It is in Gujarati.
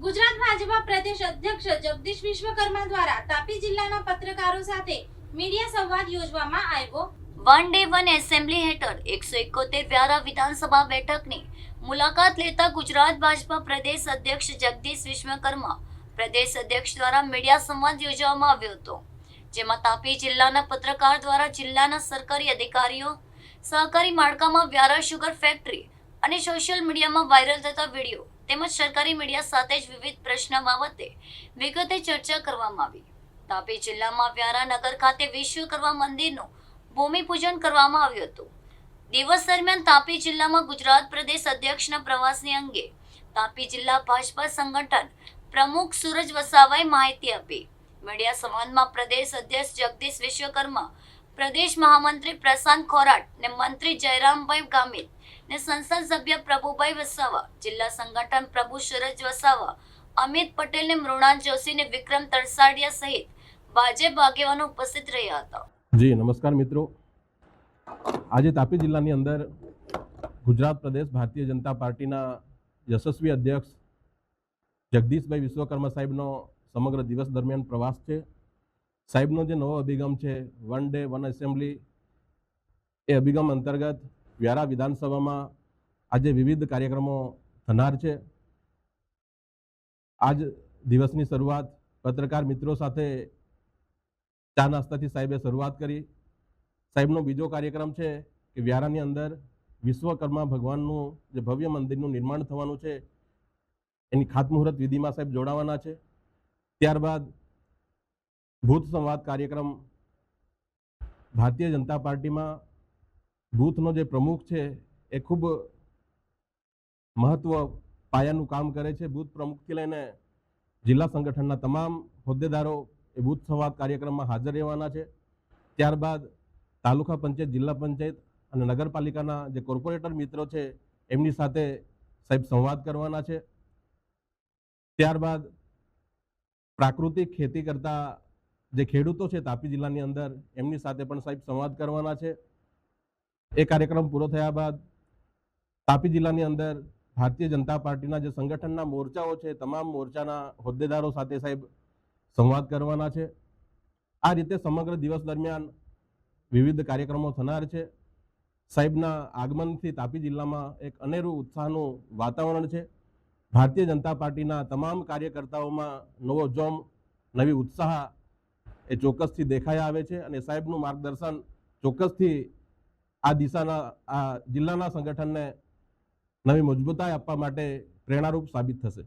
ગુજરાત ભાજપા પ્રદેશ અધ્યક્ષ જગદીશ વિશ્વકર્મા દ્વારા તાપી જિલ્લાના પત્રકારો સાથે મીડિયા સંવાદ યોજવામાં આવ્યો। વન ડે વન એસેમ્બલી હેઠળ 171 વ્યારા વિધાનસભા બેઠકની મુલાકાત લેતા ગુજરાત ભાજપા પ્રદેશ અધ્યક્ષ જગદીશ વિશ્વકર્મા પ્રદેશ અધ્યક્ષ દ્વારા મીડિયા સંવાદ યોજવામાં આવ્યો હતો, જેમાં તાપી જિલ્લાના પત્રકાર દ્વારા જિલ્લાના સરકારી અધિકારીઓ, સહકારી માળખામાં વ્યારા શુગર ફેક્ટરી અને સોશિયલ મીડિયામાં વાયરલ થતા વિડીયો તેમજ સરકારી મીડિયા સાથે જ વિવિધ પ્રશ્ન બાબતે વિગતે ચર્ચા કરવામાં આવી। તાપી જિલ્લામાં વ્યારા નગર ખાતે વિશ્વકર્મા મંદિરનું ભૂમિપૂજન કરવામાં આવ્યું હતું। દિવસ દરમિયાન તાપી જિલ્લામાં ગુજરાત પ્રદેશ અધ્યક્ષના પ્રવાસની અંગે તાપી જિલ્લા ભાજપા સંગઠન પ્રમુખ સૂરજ વસાવાએ માહિતી આપી। મીડિયા સંવાદમાં પ્રદેશ અધ્યક્ષ જગદીશ વિશ્વકર્મા, પ્રદેશ મહામંત્રી પ્રશાંત ખોરાટ ને મંત્રી જયરામભાઈ ગામિત ને સંસદ સભ્ય પ્રભુભાઈ વસાવા, જિલ્લા સંગઠન પ્રભુ સૂરજ વસાવા, અમિત પટેલ ને મૃણાલ જોશી ને વિક્રમ તરસાડિયા સહિત ભાજપ આગેવાનો ઉપસ્થિત રહ્યા હતા। જી નમસ્કાર મિત્રો, આજે તાપી જિલ્લાની અંદર ગુજરાત પ્રદેશ ભારતીય જનતા પાર્ટીના યશસ્વી અધ્યક્ષ જગદીશભાઈ વિશ્વકર્મા સાહેબનો સમગ્ર દિવસ દરમિયાન પ્રવાસ છે। સાહેબનો જે નવો અભિગમ છે વન ડે વન એસેમ્બલી, એ અભિગમ અંતર્ગત વ્યારા વિધાનસભામાં આજે વિવિધ કાર્યક્રમો થનાર છે। આજ દિવસની શરૂઆત પત્રકાર મિત્રો સાથે ચા નાસ્તાથી સાહેબે શરૂઆત કરી। સાહેબનો બીજો કાર્યક્રમ છે કે વ્યારાની અંદર વિશ્વકર્મા ભગવાનનું જે ભવ્ય મંદિરનું નિર્માણ થવાનું છે એની ખાતમુહૂર્ત વિધિમાં સાહેબ જોડાવાના છે। ત્યારબાદ બૂથ સંવાદ કાર્યક્રમ, ભારતીય જનતા પાર્ટીમાં બૂથનો જે પ્રમુખ છે એ ખૂબ મહત્વ પાયાનું કામ કરે છે। બૂથ પ્રમુખથી લઈને જિલ્લા સંગઠનના તમામ હોદ્દેદારો એ બૂથ સંવાદ કાર્યક્રમમાં હાજર રહેવાના છે। ત્યારબાદ તાલુકા પંચાયત, જિલ્લા પંચાયત અને નગરપાલિકાના જે કોર્પોરેટર મિત્રો છે એમની સાથે સાહેબ સંવાદ કરવાના છે। ત્યારબાદ પ્રાકૃતિક ખેતી કરતા જે ખેડૂતો છે તાપી જિલ્લાની અંદર એમની સાથે પણ સાહેબ સંવાદ કરવાના છે। એ કાર્યક્રમ પૂરો થયા બાદ તાપી જિલ્લાની અંદર ભારતીય જનતા પાર્ટીના જે સંગઠનના મોરચાઓ છે તમામ મોરચાના હોદ્દેદારો સાથે સાહેબ સંવાદ કરવાના છે। આ રીતે સમગ્ર દિવસ દરમિયાન વિવિધ કાર્યક્રમો થનાર છે। સાહેબના આગમનથી તાપી જિલ્લામાં એક અનેરું ઉત્સાહનું વાતાવરણ છે। ભારતીય જનતા પાર્ટીના તમામ કાર્યકર્તાઓમાં નવો જોમ, નવી ઉત્સાહ એ ચોક્કસથી દેખાઈ આવે છે અને સાહેબનું માર્ગદર્શન ચોક્કસથી આ દિશાના, આ જિલ્લાના સંગઠનને નવી મજબૂતાઈ આપવા માટે પ્રેરણારૂપ સાબિત થશે।